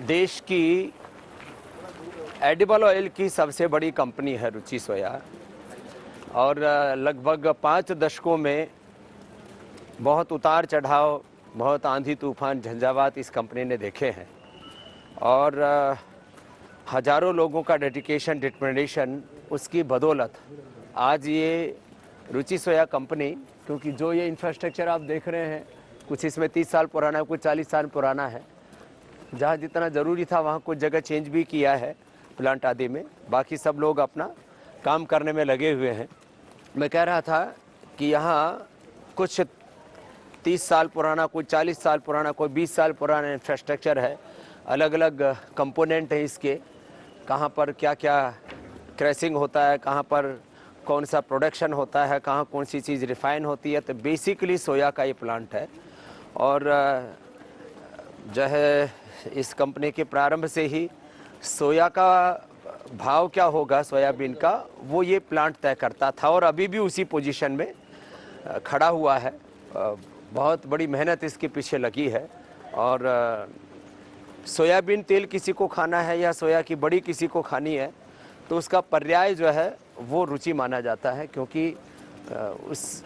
देश की edible oil की सबसे बड़ी कंपनी है रुचि सोया और लगभग 5 दशकों में बहुत उतार चढ़ाव, बहुत आंधी तूफान झंझावात इस कंपनी ने देखे हैं और हजारों लोगों का डेडिकेशन डिटर्मिनेशन उसकी बदौलत आज ये रुचि सोया कंपनी, क्योंकि जो ये इंफ्रास्ट्रक्चर आप देख रहे हैं कुछ इसमें 30 साल पुराना है, कुछ 40 साल पुराना है। जहाँ जितना ज़रूरी था वहाँ कुछ जगह चेंज भी किया है प्लांट आदि में, बाकी सब लोग अपना काम करने में लगे हुए हैं। मैं कह रहा था कि यहाँ कुछ 30 साल पुराना, कोई 40 साल पुराना, कोई 20 साल पुराना इंफ्रास्ट्रक्चर है। अलग अलग कंपोनेंट हैं इसके, कहाँ पर क्या क्या क्रैसिंग होता है, कहाँ पर कौन सा प्रोडक्शन होता है, कहाँ कौन सी चीज़ रिफाइन होती है। तो बेसिकली सोया का ये प्लांट है और जो है इस कंपनी के प्रारंभ से ही सोया का भाव क्या होगा, सोयाबीन का, वो ये प्लांट तय करता था और अभी भी उसी पोजीशन में खड़ा हुआ है। बहुत बड़ी मेहनत इसके पीछे लगी है और सोयाबीन तेल किसी को खाना है या सोया की बड़ी किसी को खानी है तो उसका पर्याय जो है वो रुचि माना जाता है, क्योंकि उस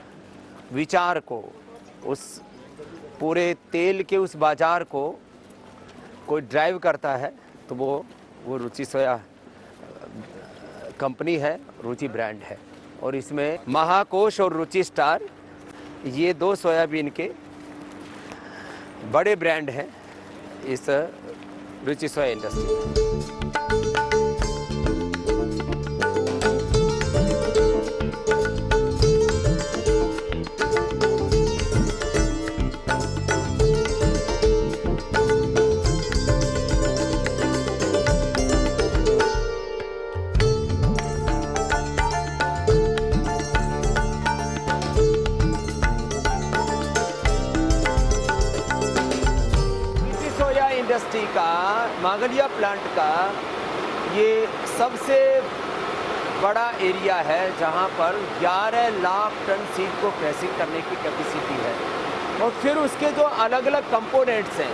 विचार को, उस पूरे तेल के उस बाजार को कोई ड्राइव करता है तो वो रुचि सोया कंपनी है, रुचि ब्रांड है। और इसमें महाकोश और रुचि स्टार ये 2 सोयाबीन के बड़े ब्रांड हैं इस रुचि सोया इंडस्ट्री में। इंडस्ट्री का, मागलिया प्लांट का ये सबसे बड़ा एरिया है जहां पर 11 लाख टन सीड को प्रेसिंग करने की कैपेसिटी है। और फिर उसके जो अलग अलग कंपोनेंट्स हैं,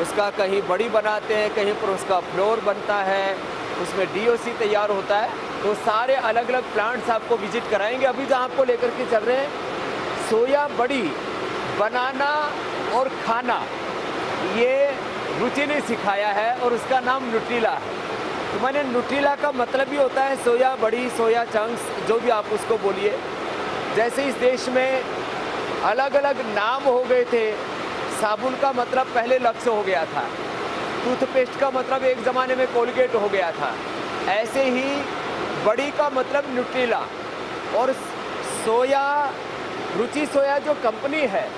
उसका कहीं बड़ी बनाते हैं, कहीं पर उसका फ्लोर बनता है, उसमें DOC तैयार होता है। तो सारे अलग अलग प्लांट्स आपको विजिट कराएंगे। अभी जहाँ आपको लेकर के चल रहे हैं सोया बड़ी बनाना और खाना, ये रुचि ने सिखाया है और उसका नाम न्यूट्रीला है। तो मैंने न्यूट्रीला का मतलब ही होता है सोया बड़ी, सोया चंक्स, जो भी आप उसको बोलिए। जैसे इस देश में अलग अलग नाम हो गए थे, साबुन का मतलब पहले लक्स हो गया था, टूथपेस्ट का मतलब एक ज़माने में कोलगेट हो गया था, ऐसे ही बड़ी का मतलब न्यूट्रीला। और सोया, रुचि सोया जो कंपनी है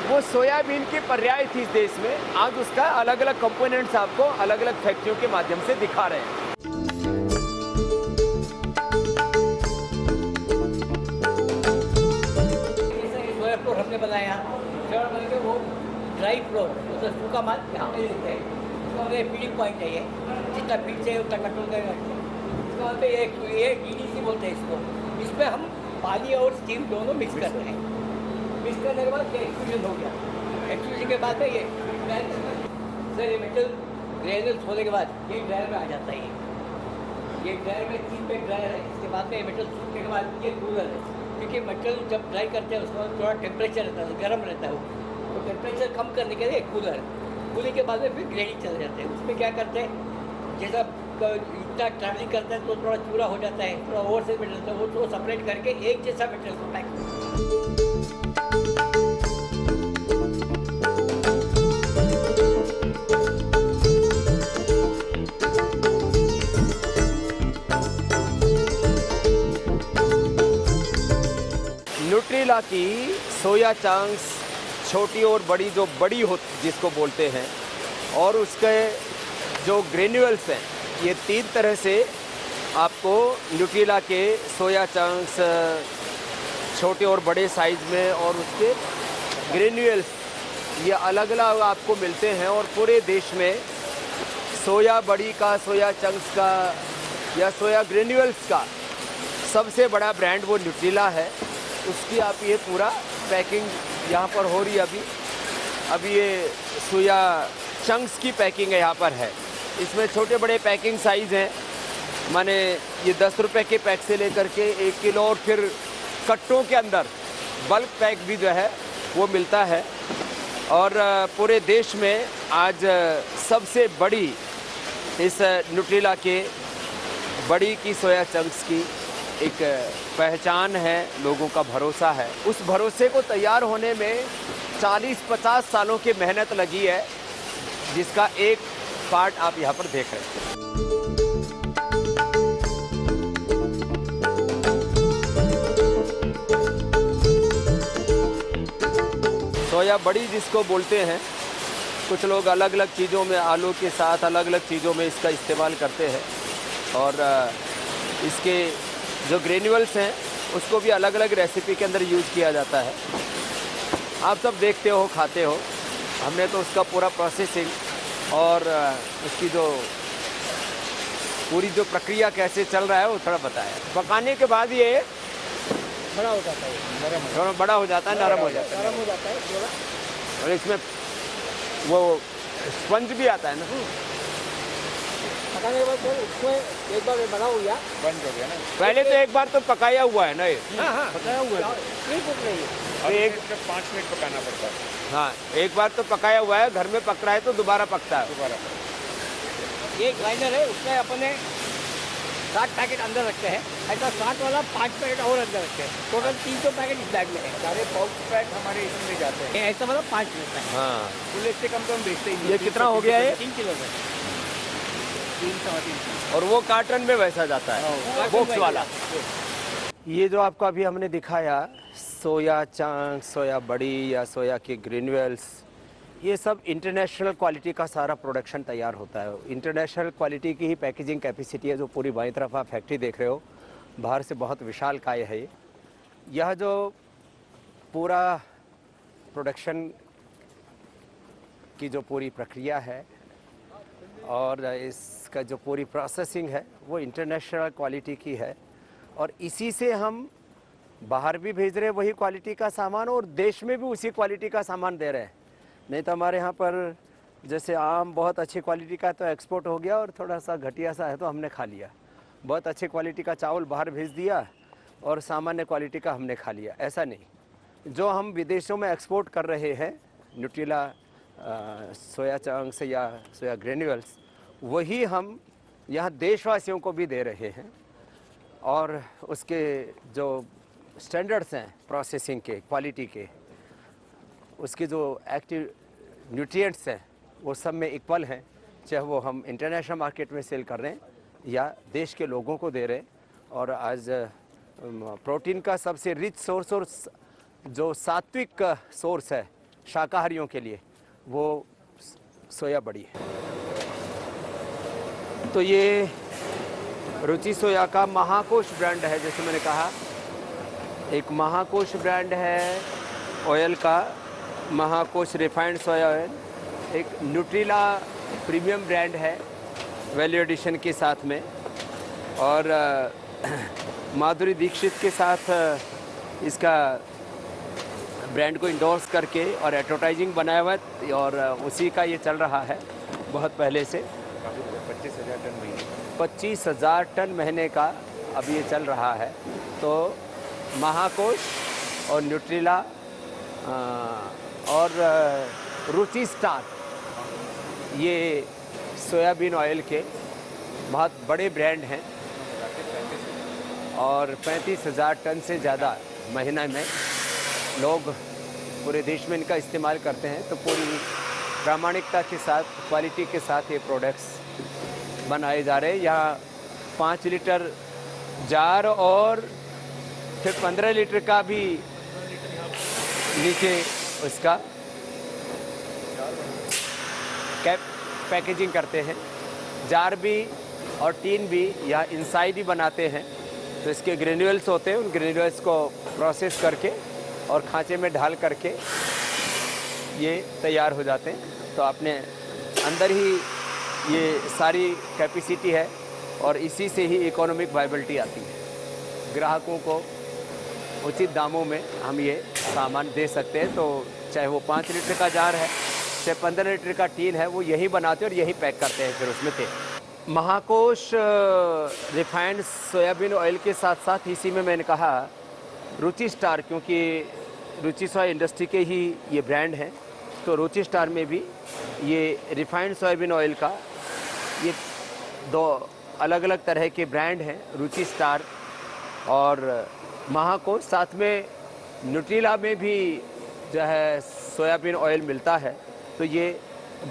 वो सोयाबीन की पर्याय थी इस देश में। आज उसका अलग अलग कंपोनेंट्स आपको अलग अलग फैक्ट्रियों के माध्यम से दिखा रहे हैं। सोया फ्लोर हमने बनाया, बन के वो ड्राई फ्लोर, उसका सूखा माल यहाँ पे लिखते हैं। उसका मतलब फीडिंग पॉइंट है ये, जितना फीड चाहिए उतना कंट्रोल करेगा। इसका मतलब ये DDC बोलते हैं इसको। इसमें हम पानी और स्टीम दोनों मिक्स करते हैं। मिक्स करने के बाद ये एक्सट्रूजन हो गया। एक्सट्रूजन के बाद में ये सर ये मेटल ग्रेन्यूल्स होने के बाद ये ड्रायर में आ जाता है। ये ड्रायर में 3 पे ड्रायर है। इसके बाद में ये मेटल सूखने के बाद ये कूलर है, क्योंकि मेटल जब ड्राई करते हैं उसमें थोड़ा टेम्परेचर रहता है, गर्म रहता है वो। तो टेम्परेचर कम करने के लिए कूलर है। कूलिंग के बाद में फिर ग्रेडिंग चले जाते हैं। उसमें क्या करते हैं, जैसा इतना ट्रैवलिंग करता है तो थोड़ा चूरा हो जाता है, थोड़ा ओवर से मेटल होता है, वो सेपरेट करके एक जैसा मेटल को पैक करते हैं। न्यूट्रीला की सोया चंक्स, छोटी और बड़ी, जो बड़ी हो जिसको बोलते हैं, और उसके जो ग्रेन्यूल्स हैं, ये 3 तरह से आपको न्यूट्रीला के सोया चंक्स छोटे और बड़े साइज़ में और उसके ग्रेन्यूल्स ये अलग अलग आपको मिलते हैं। और पूरे देश में सोया बड़ी का, सोया चंक्स का या सोया ग्रेन्यूल्स का सबसे बड़ा ब्रांड वो न्यूट्रीला है। उसकी आप ये पूरा पैकिंग यहाँ पर हो रही है। अभी ये सोया चंक्स की पैकिंग यहाँ पर है। इसमें छोटे बड़े पैकिंग साइज़ हैं, माने ये 10 रुपए के पैक से लेकर के 1 किलो और फिर कट्टों के अंदर बल्क पैक भी जो है वो मिलता है। और पूरे देश में आज सबसे बड़ी इस न्यूट्रेला के बड़ी की सोया चंक्स की एक पहचान है, लोगों का भरोसा है। उस भरोसे को तैयार होने में 40-50 सालों की मेहनत लगी है, जिसका एक पार्ट आप यहाँ पर देख रहे हैं। सोया बड़ी जिसको बोलते हैं, कुछ लोग अलग अलग चीज़ों में, आलू के साथ अलग अलग चीज़ों में इसका इस्तेमाल करते हैं। और इसके जो ग्रेन्यूल्स हैं उसको भी अलग अलग रेसिपी के अंदर यूज़ किया जाता है। आप सब देखते हो, खाते हो। हमने तो उसका पूरा प्रोसेसिंग और उसकी जो पूरी जो प्रक्रिया कैसे चल रहा है वो थोड़ा बताया। पकाने के बाद ये बड़ा हो जाता है, नरम थोड़ा बड़ा हो जाता है, नरम हो जाता है, नरम हो जाता है थोड़ा। और इसमें वो स्पंज भी आता है ना। पकाने के बाद फिर उसमें एक बार बड़ा हो गया, बंद हो गया ना। पहले तो एक बार तो पकाया हुआ है ना ये। हाँ पकाया हुआ है, नहीं कुक नहीं है। अब एक- इसमें 5 मिनट पकाना पड़ता है हाँ, एक बार तो पकाया हुआ है, घर में पक रहा है तो दोबारा पकता है। दोबारा। ये ग्राइंडर है, उसमें अपने 60 पैकेट अंदर रखते हैं, ऐसा 60 वाला 5 पैकेट और अंदर रखते हैं। टोटल 300 पैकेट इस बैग में है। सारे पाउच पैक हमारे इसमें ले जाते हैं। ये ऐसा वाला 5 मिनट है। हाँ, फुल इससे कम तो हम बेचते ही नहीं। ये कितना हो गया है? 3 किलो में 3-3.5 और वो कार्टन में वैसा जाता है, कार्टन बॉक्स में वाला। ये जो आपको अभी हमने दिखाया, सोया चंक, सोया बड़ी या सोया के ग्रेन्यूल्स, ये सब इंटरनेशनल क्वालिटी का सारा प्रोडक्शन तैयार होता है। इंटरनेशनल क्वालिटी की ही पैकेजिंग कैपेसिटी है। जो पूरी बाईं तरफ आप फैक्ट्री देख रहे हो, बाहर से बहुत विशाल काय है ये। यह जो पूरा प्रोडक्शन की जो पूरी प्रक्रिया है और इसका जो पूरी प्रोसेसिंग है वो इंटरनेशनल क्वालिटी की है। और इसी से हम बाहर भी भेज रहे हैं वही क्वालिटी का सामान, और देश में भी उसी क्वालिटी का सामान दे रहे हैं। नहीं तो हमारे यहाँ पर जैसे आम बहुत अच्छी क्वालिटी का तो एक्सपोर्ट हो गया, और थोड़ा सा घटिया सा है तो हमने खा लिया। बहुत अच्छी क्वालिटी का चावल बाहर भेज दिया और सामान्य क्वालिटी का हमने खा लिया। ऐसा नहीं। जो हम विदेशों में एक्सपोर्ट कर रहे हैं न्यूट्रेला सोया चंक्स या सोया ग्रेन्यूल्स, वही हम यहाँ देशवासियों को भी दे रहे हैं। और उसके जो स्टैंडर्ड्स हैं प्रोसेसिंग के, क्वालिटी के, उसके जो एक्टिव न्यूट्रिएंट्स हैं वो सब में इक्वल हैं, चाहे वो हम इंटरनेशनल मार्केट में सेल कर रहे हैं या देश के लोगों को दे रहे हैं। और आज प्रोटीन का सबसे रिच सोर्स और जो सात्विक सोर्स है शाकाहारियों के लिए, वो सोया बड़ी है। तो ये रुचि सोया का महाकोश ब्रांड है। जैसे मैंने कहा, एक महाकोश ब्रांड है ऑयल का, महाकोश रिफाइंड सोया ऑयल। एक न्यूट्रेला प्रीमियम ब्रांड है वैल्यू एडिशन के साथ में, और माधुरी दीक्षित के साथ इसका ब्रांड को इंडोर्स करके और एडवर्टाइजिंग बनाया हुआ है, और उसी का ये चल रहा है बहुत पहले से। 25,000 टन महीने। 25,000 टन महीने का अब ये चल रहा है। तो महाकोश और न्यूट्रेला और रुचि स्टार, ये सोयाबीन ऑयल के बहुत बड़े ब्रांड हैं, और 35,000 टन से ज़्यादा महीने में लोग पूरे देश में इनका इस्तेमाल करते हैं। तो पूरी प्रामाणिकता के साथ, क्वालिटी के साथ ये प्रोडक्ट्स बनाए जा रहे हैं। यहाँ 5 लीटर जार और फिर 15 लीटर का भी नीचे उसका कैप पैकेजिंग करते हैं। जार भी और टीन भी या इनसाइड ही बनाते हैं। तो इसके ग्रेन्यूल्स होते हैं, उन ग्रेन्यूल्स को प्रोसेस करके और खांचे में ढाल करके ये तैयार हो जाते हैं। तो आपने अंदर ही ये सारी कैपेसिटी है, और इसी से ही इकोनॉमिक वायबिलिटी आती है। ग्राहकों को उचित दामों में हम ये सामान दे सकते हैं। तो चाहे वो 5 लीटर का जार है से 15 लीटर का टीन है वो यही बनाते हैं और यही पैक करते हैं फिर उसमें तेल। महाकोश रिफाइंड सोयाबीन ऑयल के साथ साथ इसी में मैंने कहा रुचि स्टार, क्योंकि रुचि सोया इंडस्ट्री के ही ये ब्रांड हैं, तो रुचि स्टार में भी ये रिफाइंड सोयाबीन ऑयल का ये 2 अलग अलग तरह के ब्रांड हैं, रुचि स्टार और महाकोश। साथ में न्यूट्रीला में भी जो है सोयाबीन ऑयल मिलता है। तो ये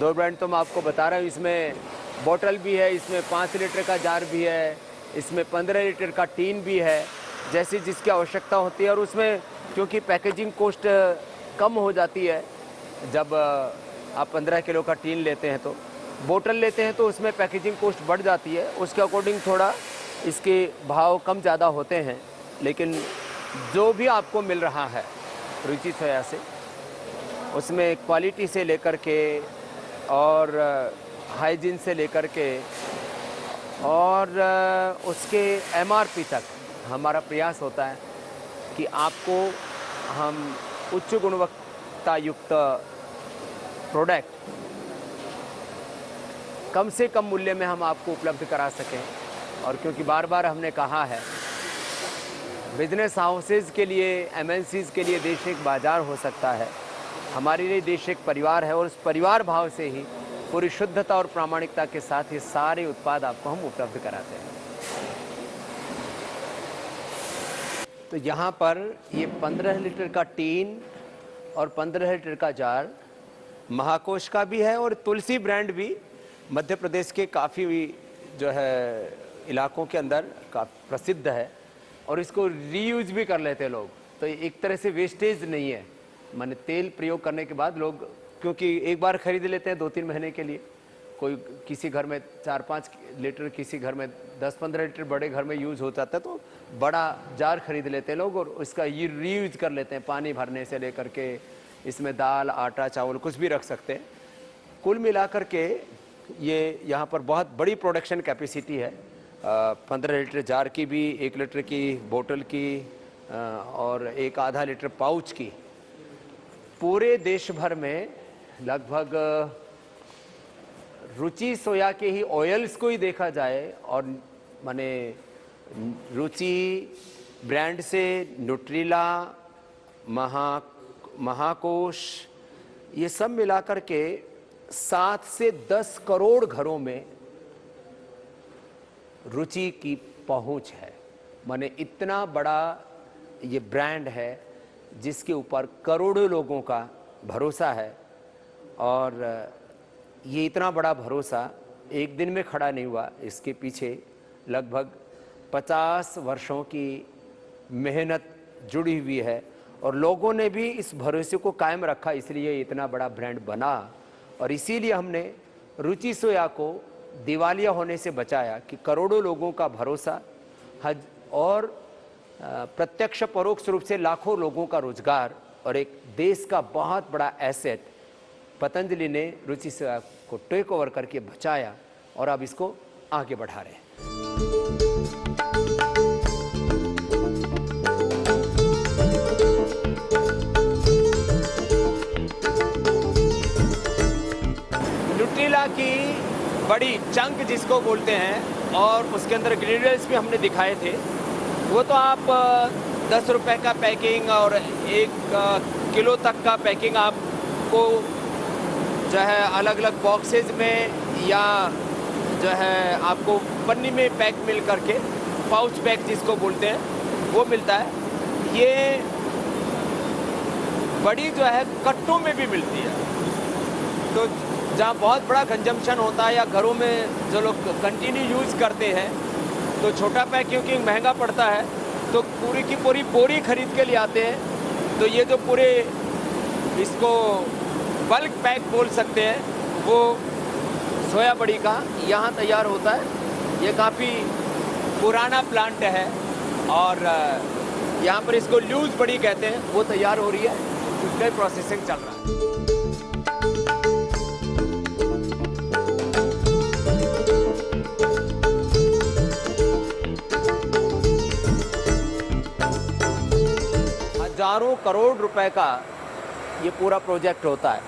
2 ब्रांड तो मैं आपको बता रहा हूँ। इसमें बोतल भी है, इसमें 5 लीटर का जार भी है, इसमें 15 लीटर का टीन भी है, जैसी जिसकी आवश्यकता होती है। और उसमें क्योंकि पैकेजिंग कॉस्ट कम हो जाती है, जब आप 15 किलो का टीन लेते हैं तो बोतल लेते हैं तो उसमें पैकेजिंग कॉस्ट बढ़ जाती है, उसके अकॉर्डिंग थोड़ा इसके भाव कम ज़्यादा होते हैं। लेकिन जो भी आपको मिल रहा है रुचि सोया से, उसमें क्वालिटी से लेकर के और हाइजीन से लेकर के और उसके एमआरपी तक हमारा प्रयास होता है कि आपको हम उच्च गुणवत्ता युक्त प्रोडक्ट कम से कम मूल्य में हम आपको उपलब्ध करा सकें। और क्योंकि बार बार हमने कहा है, बिजनेस हाउसेज के लिए, एमएनसीज के लिए देश एक बाज़ार हो सकता है, हमारे लिए देश एक परिवार है, और उस परिवार भाव से ही पूरी शुद्धता और प्रामाणिकता के साथ ये सारे उत्पाद आपको हम उपलब्ध कराते हैं। तो यहाँ पर ये 15 लीटर का टीन और 15 लीटर का जार महाकोश का भी है, और तुलसी ब्रांड भी मध्य प्रदेश के काफ़ी जो है इलाकों के अंदर काफ़ी प्रसिद्ध है, और इसको रीयूज भी कर लेते हैं लोग। तो एक तरह से वेस्टेज नहीं है, माने तेल प्रयोग करने के बाद लोग, क्योंकि एक बार खरीद लेते हैं 2-3 महीने के लिए, कोई किसी घर में 4-5 लीटर, किसी घर में 10-15 लीटर, बड़े घर में यूज़ हो जाता है तो बड़ा जार खरीद लेते हैं लोग और उसका ये रीयूज कर लेते हैं, पानी भरने से लेकर के इसमें दाल, आटा, चावल कुछ भी रख सकते हैं। कुल मिलाकर के ये यहाँ पर बहुत बड़ी प्रोडक्शन कैपेसिटी है, 15 लीटर जार की भी, 1 लीटर की बोतल की और 1-आधा लीटर पाउच की। पूरे देश भर में लगभग रुचि सोया के ही ऑयल्स को ही देखा जाए, और माने रुचि ब्रांड से न्यूट्रीला, महाकोश, ये सब मिलाकर के 7 से 10 करोड़ घरों में रुचि की पहुंच है। माने इतना बड़ा ये ब्रांड है जिसके ऊपर करोड़ों लोगों का भरोसा है, और ये इतना बड़ा भरोसा एक दिन में खड़ा नहीं हुआ, इसके पीछे लगभग 50 वर्षों की मेहनत जुड़ी हुई है, और लोगों ने भी इस भरोसे को कायम रखा, इसलिए इतना बड़ा ब्रांड बना। और इसीलिए हमने रुचि सोया को दिवालिया होने से बचाया कि करोड़ों लोगों का भरोसा और प्रत्यक्ष परोक्ष रूप से लाखों लोगों का रोजगार और एक देश का बहुत बड़ा एसेट पतंजलि ने रुचि सोया को टेक ओवर करके बचाया, और अब इसको आगे बढ़ा रहे हैं। न्यूट्रीला की बड़ी चंक जिसको बोलते हैं, और उसके अंदर इंग्रेडिएंट्स भी हमने दिखाए थे, वो तो आप 10 रुपए का पैकिंग और 1 किलो तक का पैकिंग आपको जो है अलग अलग बॉक्सेज में या जो है आपको पन्नी में पैक मिल करके, पाउच पैक जिसको बोलते हैं, वो मिलता है। ये बड़ी जो है कट्टों में भी मिलती है, तो जहाँ बहुत बड़ा कंजम्पशन होता है या घरों में जो लोग कंटिन्यू यूज़ करते हैं, तो छोटा पैक क्योंकि महंगा पड़ता है तो पूरी की पूरी बोरी खरीद के ले आते हैं। तो ये जो पूरे इसको बल्क पैक बोल सकते हैं, वो सोया बड़ी का यहाँ तैयार होता है। ये काफ़ी पुराना प्लांट है, और यहाँ पर इसको लूज बड़ी कहते हैं, वो तैयार हो रही है, उसका प्रोसेसिंग चल रहा है। हजारों करोड़ रुपए का ये पूरा प्रोजेक्ट होता है,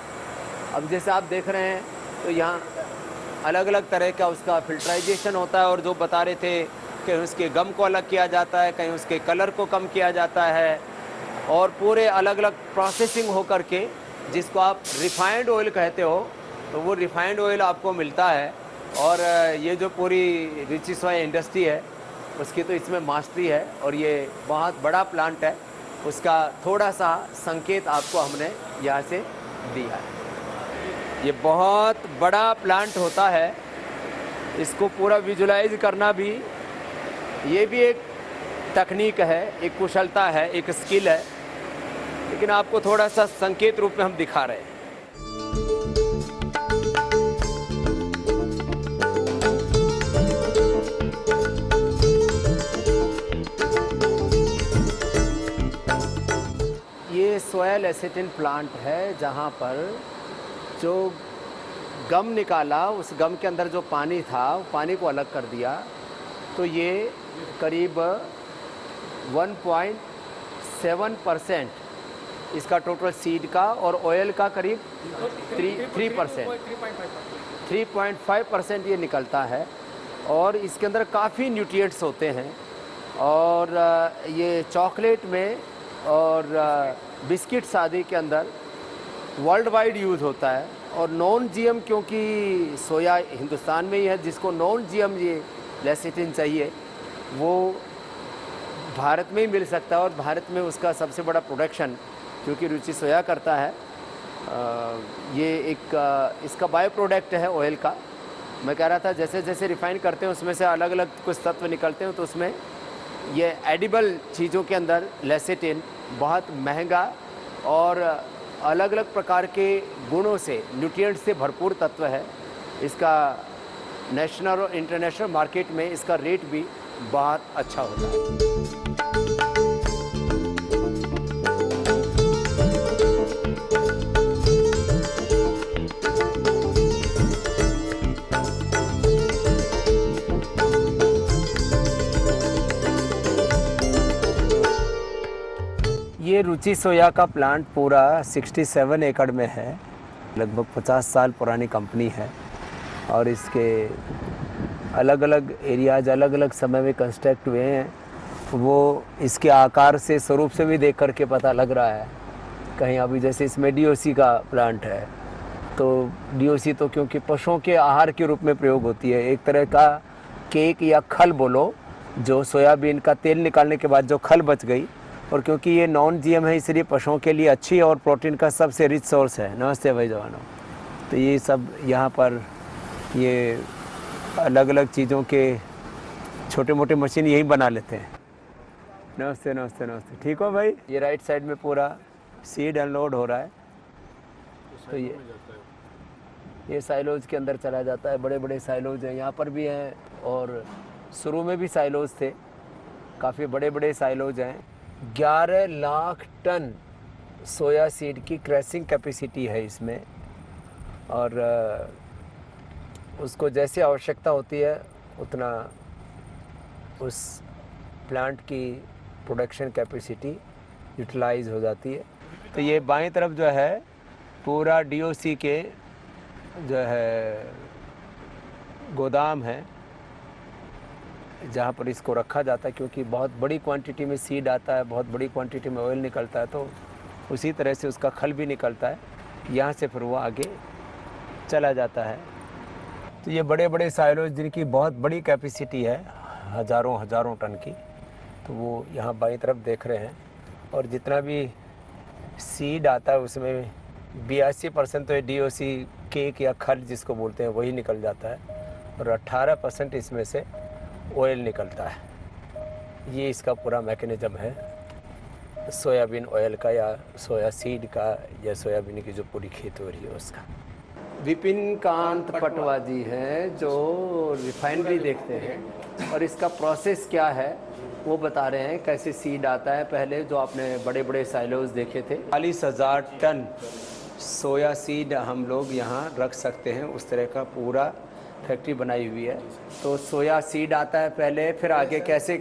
अब जैसे आप देख रहे हैं तो यहाँ अलग अलग तरह का उसका फिल्टराइजेशन होता है, और जो बता रहे थे कि उसके गम को अलग किया जाता है, कहीं उसके कलर को कम किया जाता है, और पूरे अलग अलग प्रोसेसिंग हो कर के जिसको आप रिफाइंड ऑयल कहते हो, तो वो रिफाइंड ऑयल आपको मिलता है। और ये जो पूरी रुचि सोया इंडस्ट्री है उसकी तो इसमें मास्टरी है, और ये बहुत बड़ा प्लांट है। उसका थोड़ा सा संकेत आपको हमने यहाँ से दिया है। ये बहुत बड़ा प्लांट होता है, इसको पूरा विजुलाइज करना भी ये भी एक तकनीक है, एक कुशलता है, एक स्किल है, लेकिन आपको थोड़ा सा संकेत रूप में हम दिखा रहे हैं। ये सोया लेसिटिन प्लांट है, जहाँ पर जो गम निकाला, उस गम के अंदर जो पानी था, वो पानी को अलग कर दिया, तो ये करीब 1.7% इसका टोटल सीड का, और ऑयल का करीब 3.5% ये निकलता है। और इसके अंदर काफ़ी न्यूट्रिएंट्स होते हैं, और ये चॉकलेट में और बिस्किट्स आदि के अंदर वर्ल्ड वाइड यूज़ होता है। और नॉन जीएम, क्योंकि सोया हिंदुस्तान में ही है जिसको नॉन जीएम ये लेसिटिन चाहिए, वो भारत में ही मिल सकता है, और भारत में उसका सबसे बड़ा प्रोडक्शन क्योंकि रुचि सोया करता है, ये एक इसका बायो प्रोडक्ट है ऑयल का। मैं कह रहा था जैसे जैसे रिफ़ाइन करते हैं उसमें से अलग अलग कुछ तत्व निकलते हैं, तो उसमें ये एडिबल चीज़ों के अंदर लेसिटिन बहुत महंगा और अलग अलग प्रकार के गुणों से, न्यूट्रिएंट से भरपूर तत्व है। इसका नेशनल और इंटरनेशनल मार्केट में इसका रेट भी बहुत अच्छा होता है। ये रुचि सोया का प्लांट पूरा 67 एकड़ में है, लगभग 50 साल पुरानी कंपनी है, और इसके अलग अलग एरियाज अलग अलग समय में कंस्ट्रक्ट हुए हैं। वो इसके आकार से, स्वरूप से भी देख करके पता लग रहा है। कहीं अभी जैसे इसमें डीओसी का प्लांट है, तो डीओसी तो क्योंकि पशुओं के आहार के रूप में प्रयोग होती है, एक तरह का केक या खल बोलो, जो सोयाबीन का तेल निकालने के बाद जो खल बच गई, और क्योंकि ये नॉन जीएम है इसलिए पशुओं के लिए अच्छी और प्रोटीन का सबसे रिच सोर्स है। नमस्ते भाई जवानों। तो ये सब यहाँ पर ये अलग अलग चीज़ों के छोटे मोटे मशीन यही बना लेते हैं। नमस्ते नमस्ते नमस्ते, ठीक हो भाई। ये राइट साइड में पूरा सीड अनलोड हो रहा है, तो ये साइलोज के अंदर चला जाता है। बड़े बड़े साइलोज हैं, यहाँ पर भी हैं, और शुरू में भी साइलोज थे, काफ़ी बड़े बड़े साइलोज हैं। 11 लाख टन सोया सीड की क्रैशिंग कैपेसिटी है इसमें, और उसको जैसे आवश्यकता होती है उतना उस प्लांट की प्रोडक्शन कैपेसिटी यूटिलाइज हो जाती है। तो ये बाईं तरफ जो है पूरा डीओसी के जो है गोदाम है, जहाँ पर इसको रखा जाता है, क्योंकि बहुत बड़ी क्वांटिटी में सीड आता है, बहुत बड़ी क्वांटिटी में ऑयल निकलता है, तो उसी तरह से उसका खल भी निकलता है। यहाँ से फिर वो आगे चला जाता है। तो ये बड़े बड़े साइलोज जिनकी बहुत बड़ी कैपेसिटी है, हज़ारों टन की, तो वो यहाँ बाईं तरफ देख रहे हैं। और जितना भी सीड आता है उसमें 82% तो डीओसी केक या खल जिसको बोलते हैं वही निकल जाता है, और 18% इसमें से ऑयल निकलता है। ये इसका पूरा मैकेनिज्म है सोयाबीन ऑयल का, या सोया सीड का, या सोयाबीन की जो पूरी खेती हो रही है उसका। विपिन कांत पटवा जी हैं जो रिफाइनरी देखते हैं, और इसका प्रोसेस क्या है वो बता रहे हैं। कैसे सीड आता है, पहले जो आपने बड़े बड़े साइलोज देखे थे, 40,000 टन सोया सीड हम लोग यहाँ रख सकते हैं, उस तरह का पूरा फैक्ट्री बनाई हुई है। तो सोया सीड आता है पहले, फिर आगे कैसे?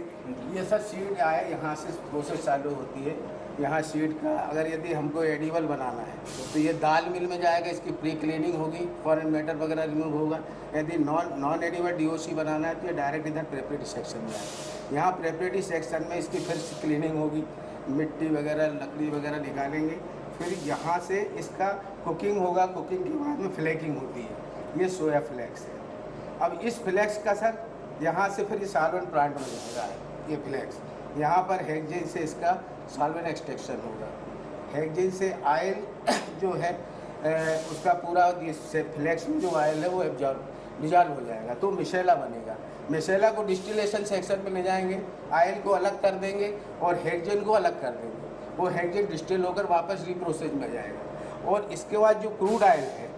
ये सर सीड आया, यहाँ से प्रोसेस चालू होती है, यहाँ सीड का अगर यदि हमको एडिबल बनाना है तो ये दाल मिल में जाएगा, इसकी प्री क्लीनिंग होगी, फॉरेन मैटर वगैरह रिमूव होगा। यदि नॉन एडिबल डीओसी बनाना है तो ये डायरेक्ट इधर प्रेपरेटरी सेक्शन में आएगा। यहाँ प्रेपरेटरी सेक्शन में इसकी फिर क्लीनिंग होगी, मिट्टी वगैरह लकड़ी वगैरह निकालेंगे, फिर यहाँ से इसका कुकिंग होगा। कुकिंग के बाद में फ्लेकिंग होती है, ये सोया फ्लेक्स है। अब इस फ्लेक्स का सर यहाँ से फिर सॉल्वेंट प्लांट में जाएगा, ये फ्लेक्स यहाँ पर हेक्सेन से इसका सॉल्वेंट एक्सट्रैक्शन होगा। हेक्सेन से आयल जो है उसका पूरा फ्लेक्स में जो आयल है वो डिजॉल्व हो जाएगा तो मिशेला बनेगा। मिशेला को डिस्टिलेशन सेक्शन में ले जाएंगे, आयल को अलग कर देंगे और हेक्सेन को अलग कर देंगे। वो हेक्सेन डिस्टिल होकर वापस रिप्रोसेस में जाएगा और इसके बाद जो क्रूड आयल है,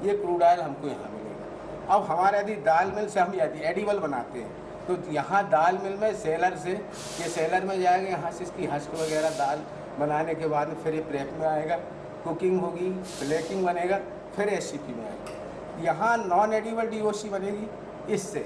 ये क्रूड आयल हमको यहाँ मिलेगा। अब हमारे यदि दाल मिल से हम यदि एडिबल बनाते हैं तो यहाँ दाल मिल में सेलर से ये सेलर में जाएगा, यहाँ से इसकी हस्क वगैरह दाल बनाने के बाद में फिर ये प्रेप में आएगा, कुकिंग होगी, फ्लेकिंग बनेगा, फिर एससीपी में आएगा। यहाँ नॉन एडिबल डीओसी बनेगी इससे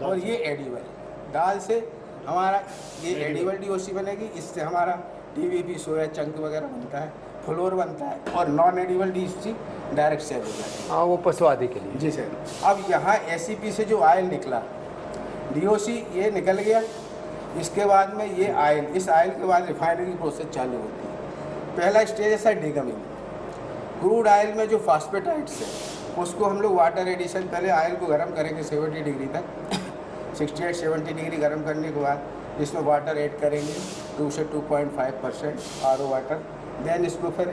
और ये एडिबल दाल से हमारा ये एडिबल डीओसी बनेगी, इससे हमारा टीवीपी सोया चंक वगैरह बनता है, फ्लोर बनता है और non edible DOC direct sale हो जाता है। हाँ, वो पशु आदि के लिए। जी सर। अब यहाँ एससीपी से जो आयल निकला, डीओसी ये निकल गया, इसके बाद में ये आयल, इस आयल के बाद रिफाइनरी की प्रोसेस चालू होती है। पहला स्टेज है सर डिगमिंग। क्रूड आयल में जो फॉस्फेटाइड्स है उसको हम लोग वाटर एडिशन, पहले आयल को गर्म करेंगे 70 डिग्री तक 68-70 डिग्री गर्म करने के बाद इसमें वाटर ऐड करेंगे 2 से 2.5% आरओ वाटर। देन इसको फिर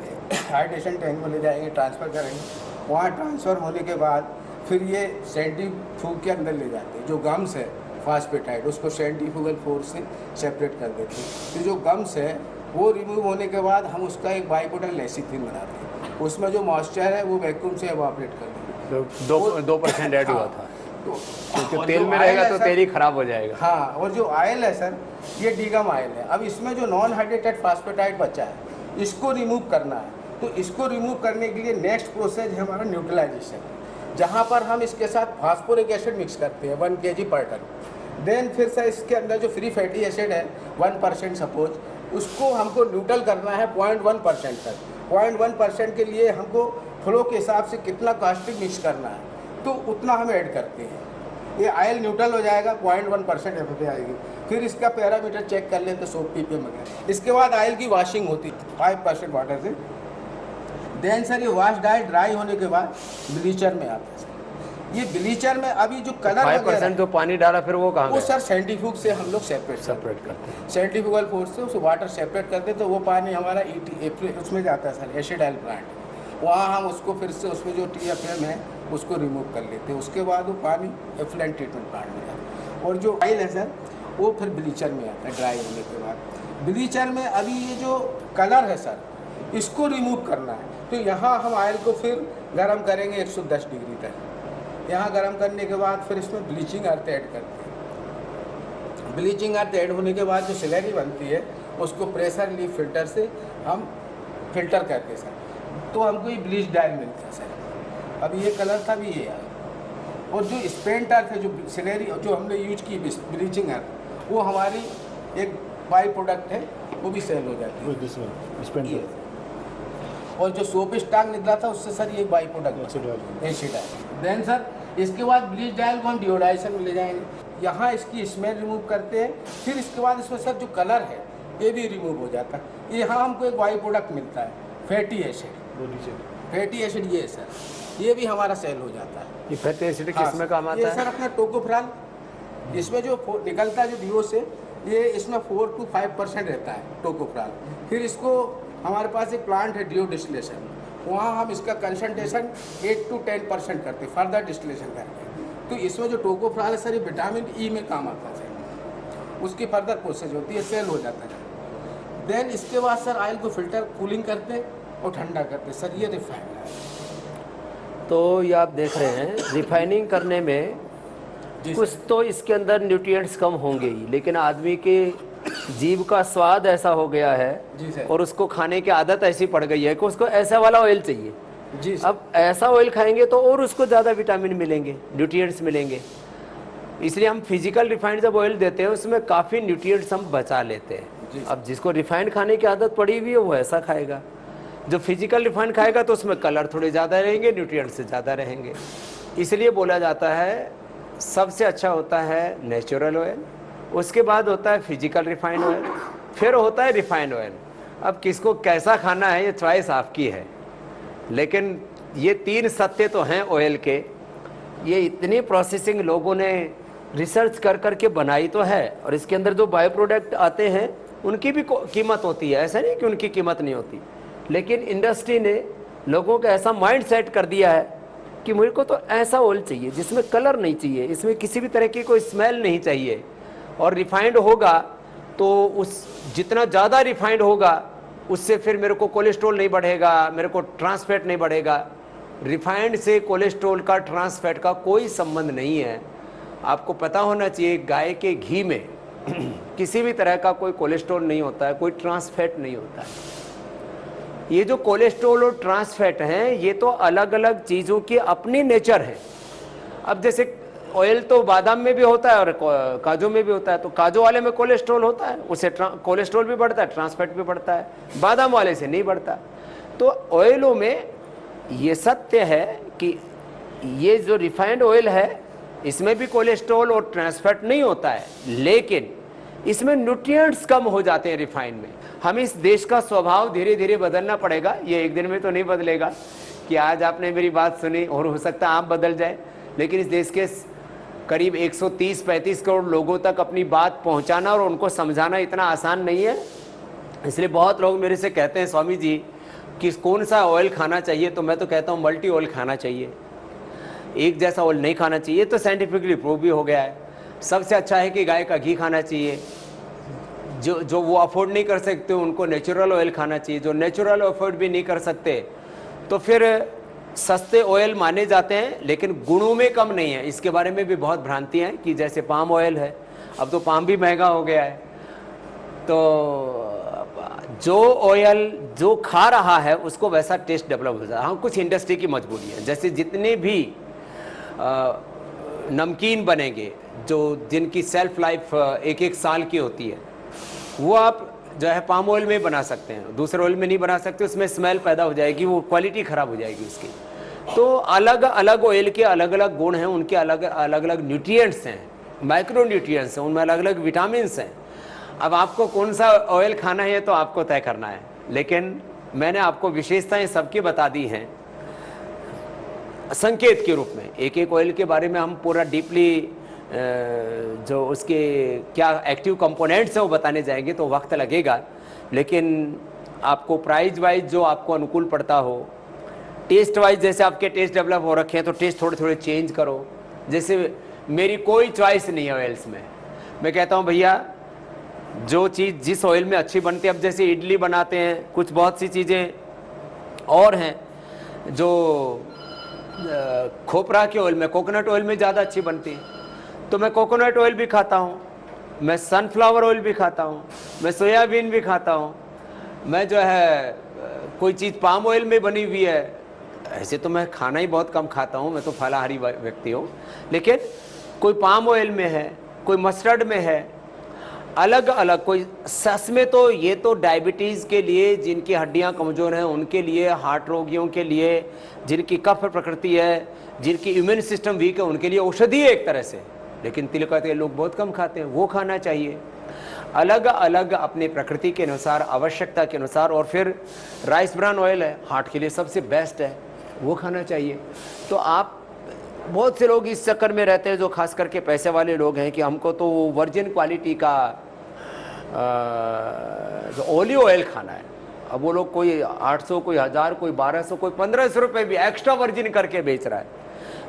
हाइड्रेशन टैंक में ले जाएंगे, ट्रांसफ़र करेंगे। वहाँ ट्रांसफ़र होने के बाद फिर ये सेंट्रीफ्यूज के अंदर ले जाते हैं। जो गम्स है फॉस्फेटाइड उसको सेंट्रीफ्यूगल फोर्स से सेपरेट कर देते हैं। तो जो गम्स है वो रिमूव होने के बाद हम उसका एक बाइपोटल लेसिथिन बनाते हैं। उसमें जो मॉइस्चर है वो वैक्यूम से एवापोरेट कर देते हैं। 2% ऐड हुआ था तो क्योंकि तेल में रहेगा तो तेल ही खराब हो जाएगा। हाँ, और जो आयल है सर ये डिगम आयल है। अब इसमें जो नॉन हाइड्रेटेड फॉस्फेटाइड बचा है इसको रिमूव करना है। तो इसको रिमूव करने के लिए नेक्स्ट प्रोसेस है हमारा न्यूट्रलाइजेशन, जहाँ पर हम इसके साथ फास्फोरिक एसिड मिक्स करते हैं 1 kg पर टन। देन फिर से इसके अंदर जो फ्री फैटी एसिड है 1% सपोज, उसको हमको न्यूट्रल करना है 0.1% तक। 0.1% के लिए हमको फ्लो के हिसाब से कितना कास्टिक मिक्स करना है तो उतना हम ऐड करते हैं। ये आयल न्यूट्रल हो जाएगा, 0.1% एफ आएगी। फिर इसका पैरामीटर चेक कर लेते सोप ppm वगैरह। इसके बाद आयल की वॉशिंग होती है 5% वाटर से। देन सर ये वॉश ड्राई होने के बाद ब्लीचर में आता है सर। ये ब्लीचर में अभी जो कलर 5% जो पानी डाला फिर वो कहाँ वो सर सेंट्रीफ्यूज से हम लोग सेपरेट करते हैं। सेंट्रीफ्यूगल फोर्स से उस वाटर सेपरेट करते तो वो पानी हमारा उसमें जाता है सर एसिड आयल प्लांट। वहाँ हम उसको फिर से उसमें जो TFM है उसको रिमूव कर लेते हैं। उसके बाद वो पानी एफ्लुएंट ट्रीटमेंट प्लांट में जाता है। और जो आयल है सर वो फिर ब्लीचर में आता है ड्राई होने के बाद। ब्लीचर में अभी ये जो कलर है सर इसको रिमूव करना है तो यहाँ हम आयल को फिर गर्म करेंगे 110 डिग्री तक। यहाँ गर्म करने के बाद फिर इसमें ब्लीचिंग अर्थ ऐड करते हैं। ब्लीचिंग अर्थ ऐड होने के बाद जो स्लरी बनती है उसको प्रेशर रिलीफ फिल्टर से हम फिल्टर करके सर तो हमको ये ब्लीच डायल मिलता है सर। अब ये कलर था भी ये आया। और जो स्पेंट अर्थ है जो स्लरी जो हमने यूज की ब्लीचिंग अर्थ वो हमारी एक बाई प्रोडक्ट है, वो भी सेल हो जाती है। और जो सोप स्टाक निकला था उससे सर ये बाई प्रोडक्ट एसिड है। देन सर इसके बाद ब्लीच डायल को हम डिओडाइजेशन में ले जाएंगे। यहाँ इसकी स्मेल रिमूव करते हैं। फिर इसके बाद इसमें सर जो कलर है ये भी रिमूव हो जाता है। यहाँ हमको एक बाई प्रोडक्ट मिलता है फैटी एसिड। फैटी एसिड ये है सर, ये भी हमारा सेल हो जाता है। ये फैटी एसिड किसमें काम आता है? ये सर अपना टोकोफ्राल, इसमें जो निकलता है जो डीओ से ये इसमें 4 to 5% रहता है टोकोफ्राल। फिर इसको हमारे पास एक प्लांट है डीओ डिस्टिलेशन, वहाँ हम इसका कंसंट्रेशन 8 to 10% करते हैं फर्दर डिस्टिलेशन करके। तो इसमें जो टोकोफ्राल है सर ये विटामिन ई में काम आता है, उसकी फर्दर प्रोसेस होती है, सेल हो जाता है। देन इसके बाद सर ऑयल को फिल्टर कूलिंग करते हैं और ठंडा करते हैं सर, ये रिफाइंड है। तो ये आप देख रहे हैं रिफाइनिंग करने में कुछ तो इसके अंदर न्यूट्रिएंट्स कम होंगे ही, लेकिन आदमी के जीभ का स्वाद ऐसा हो गया है और उसको खाने की आदत ऐसी पड़ गई है कि उसको ऐसा वाला ऑयल चाहिए जी। अब ऐसा ऑयल खाएंगे तो और उसको ज़्यादा विटामिन मिलेंगे, न्यूट्रिएंट्स मिलेंगे। इसलिए हम फिजिकल रिफाइंड जब ऑयल देते हैं उसमें काफ़ी न्यूट्रिएंट्स हम बचा लेते हैं। अब जिसको रिफाइंड खाने की आदत पड़ी हुई है वो ऐसा खाएगा, जो फिजिकल रिफाइंड खाएगा तो उसमें कलर थोड़े ज़्यादा रहेंगे, न्यूट्रिएंट्स से ज़्यादा रहेंगे। इसलिए बोला जाता है सबसे अच्छा होता है नेचुरल ऑयल, उसके बाद होता है फिजिकल रिफाइंड ऑयल, फिर होता है रिफाइंड ऑयल। अब किसको कैसा खाना है ये चॉइस आपकी है, लेकिन ये 3 सत्य तो हैं ऑयल के। ये इतनी प्रोसेसिंग लोगों ने रिसर्च कर करके बनाई तो है, और इसके अंदर जो बायो प्रोडक्ट आते हैं उनकी भी कीमत होती है, ऐसा नहीं कि उनकी कीमत नहीं होती। लेकिन इंडस्ट्री ने लोगों का ऐसा माइंड सेट कर दिया है कि मुझे को तो ऐसा ऑयल चाहिए जिसमें कलर नहीं चाहिए, इसमें किसी भी तरह की कोई स्मेल नहीं चाहिए, और रिफाइंड होगा तो उस जितना ज़्यादा रिफाइंड होगा उससे फिर मेरे को कोलेस्ट्रॉल नहीं बढ़ेगा, मेरे को ट्रांस फैट नहीं बढ़ेगा। रिफाइंड से कोलेस्ट्रॉल का, ट्रांस फैट का कोई संबंध नहीं है। आपको पता होना चाहिए गाय के घी में किसी भी तरह का कोई कोलेस्ट्रॉल नहीं होता है, कोई ट्रांस फैट नहीं होता है। ये जो कोलेस्ट्रॉल और ट्रांस फैट हैं ये तो अलग अलग चीज़ों की अपनी नेचर है। अब जैसे ऑयल तो बादाम में भी होता है और काजू में भी होता है, तो काजू वाले में कोलेस्ट्रॉल होता है, उससे कोलेस्ट्रॉल भी बढ़ता है, ट्रांस फैट भी बढ़ता है, बादाम वाले से नहीं बढ़ता। तो ऑयलों में ये सत्य है कि ये जो रिफाइंड ऑयल है इसमें भी कोलेस्ट्रॉल और ट्रांस फैट नहीं होता है, लेकिन इसमें न्यूट्रिएंट्स कम हो जाते हैं रिफाइंड में। हम इस देश का स्वभाव धीरे धीरे बदलना पड़ेगा, ये एक दिन में तो नहीं बदलेगा कि आज आपने मेरी बात सुनी और हो सकता है आप बदल जाए, लेकिन इस देश के करीब 130-135 करोड़ लोगों तक अपनी बात पहुंचाना और उनको समझाना इतना आसान नहीं है। इसलिए बहुत लोग मेरे से कहते हैं स्वामी जी कि कौन सा ऑयल खाना चाहिए, तो मैं तो कहता हूँ मल्टी ऑयल खाना चाहिए, एक जैसा ऑयल नहीं खाना चाहिए, तो साइंटिफिकली प्रूव भी हो गया है। सबसे अच्छा है कि गाय का घी खाना चाहिए, जो वो अफोर्ड नहीं कर सकते उनको नेचुरल ऑयल खाना चाहिए, जो नेचुरल अफोर्ड भी नहीं कर सकते तो फिर सस्ते ऑयल माने जाते हैं, लेकिन गुणों में कम नहीं है। इसके बारे में भी बहुत भ्रांतियाँ हैं कि जैसे पाम ऑयल है, अब तो पाम भी महंगा हो गया है, तो जो ऑयल जो खा रहा है उसको वैसा टेस्ट डेवलप हो जाता है। हाँ, कुछ इंडस्ट्री की मजबूरी है, जैसे जितने भी नमकीन बनेंगे जिनकी सेल्फ लाइफ 1-1 साल की होती है, वो आप जो है पाम ऑयल में बना सकते हैं, दूसरे ऑयल में नहीं बना सकते, उसमें स्मेल पैदा हो जाएगी, वो क्वालिटी ख़राब हो जाएगी उसकी। तो अलग अलग ऑयल के अलग अलग गुण हैं, उनके अलग अलग न्यूट्रिएंट्स हैं, माइक्रो न्यूट्रिएंट्स हैं, उनमें अलग अलग विटामिन्स हैं। अब आपको कौन सा ऑयल खाना है तो आपको तय करना है, लेकिन मैंने आपको विशेषताएं सबकी बता दी हैं संकेत के रूप में। एक एक ऑयल के बारे में हम पूरा डीपली जो उसके क्या एक्टिव कंपोनेंट्स हैं वो बताने जाएंगे तो वक्त लगेगा, लेकिन आपको प्राइस वाइज जो आपको अनुकूल पड़ता हो, टेस्ट वाइज जैसे आपके टेस्ट डेवलप हो रखे हैं तो टेस्ट थोड़े थोड़े चेंज करो। जैसे मेरी कोई चॉइस नहीं है ऑयल्स में, मैं कहता हूँ भैया जो चीज़ जिस ऑयल में अच्छी बनती है, अब जैसे इडली बनाते हैं, कुछ बहुत सी चीज़ें और हैं जो खोपरा के ऑयल में, कोकोनट ऑयल में ज़्यादा अच्छी बनती है, तो मैं कोकोनट ऑयल भी खाता हूँ, मैं सनफ्लावर ऑयल भी खाता हूँ, मैं सोयाबीन भी खाता हूँ, मैं जो है कोई चीज़ पाम ऑयल में बनी हुई है, ऐसे तो मैं खाना ही बहुत कम खाता हूँ, मैं तो फलाहारी व्यक्ति हूँ, लेकिन कोई पाम ऑयल में है, कोई मस्टर्ड में है, अलग अलग कोई सस में। तो ये तो डायबिटीज़ के लिए, जिनकी हड्डियाँ कमज़ोर हैं उनके लिए, हार्ट रोगियों के लिए, जिनकी कफ प्रकृति है, जिनकी इम्यून सिस्टम वीक है, उनके लिए औषधि है एक तरह से, लेकिन तिल का तेल लोग बहुत कम खाते हैं, वो खाना चाहिए अलग अलग अपनी प्रकृति के अनुसार, आवश्यकता के अनुसार। और फिर राइस ब्रान ऑयल है, हार्ट के लिए सबसे बेस्ट है, वो खाना चाहिए। तो आप बहुत से लोग इस चक्कर में रहते हैं, जो खास करके पैसे वाले लोग हैं, कि हमको तो वर्जिन क्वालिटी का जो ऑलिव ऑयल खाना है। अब वो लोग कोई 800, कोई 1000, कोई 1200, कोई 1500 रुपये भी एक्स्ट्रा वर्जिन करके बेच रहा है।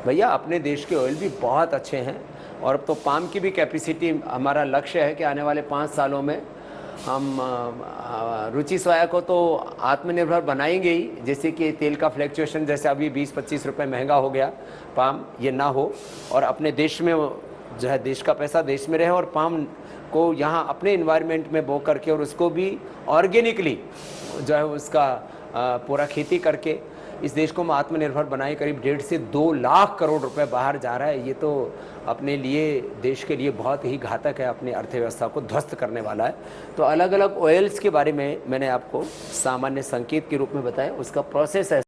भैया अपने देश के ऑयल भी बहुत अच्छे हैं, और अब तो पाम की भी कैपेसिटी, हमारा लक्ष्य है कि आने वाले 5 सालों में हम रुचि सोया को तो आत्मनिर्भर बनाएंगे ही। जैसे कि तेल का फ्लैक्चुएशन जैसे अभी 20-25 रुपये महंगा हो गया पाम, ये ना हो, और अपने देश में जो है देश का पैसा देश में रहे, और पाम को यहाँ अपने इन्वायरमेंट में बो करके और उसको भी ऑर्गेनिकली जो है उसका पूरा खेती करके इस देश को हम आत्मनिर्भर बनाए, करीब 1.5 से 2 लाख करोड़ रुपए बाहर जा रहा है। ये तो अपने लिए, देश के लिए बहुत ही घातक है, अपनी अर्थव्यवस्था को ध्वस्त करने वाला है। तो अलग अलग ऑयल्स के बारे में मैंने आपको सामान्य संकेत के रूप में बताया, उसका प्रोसेस है।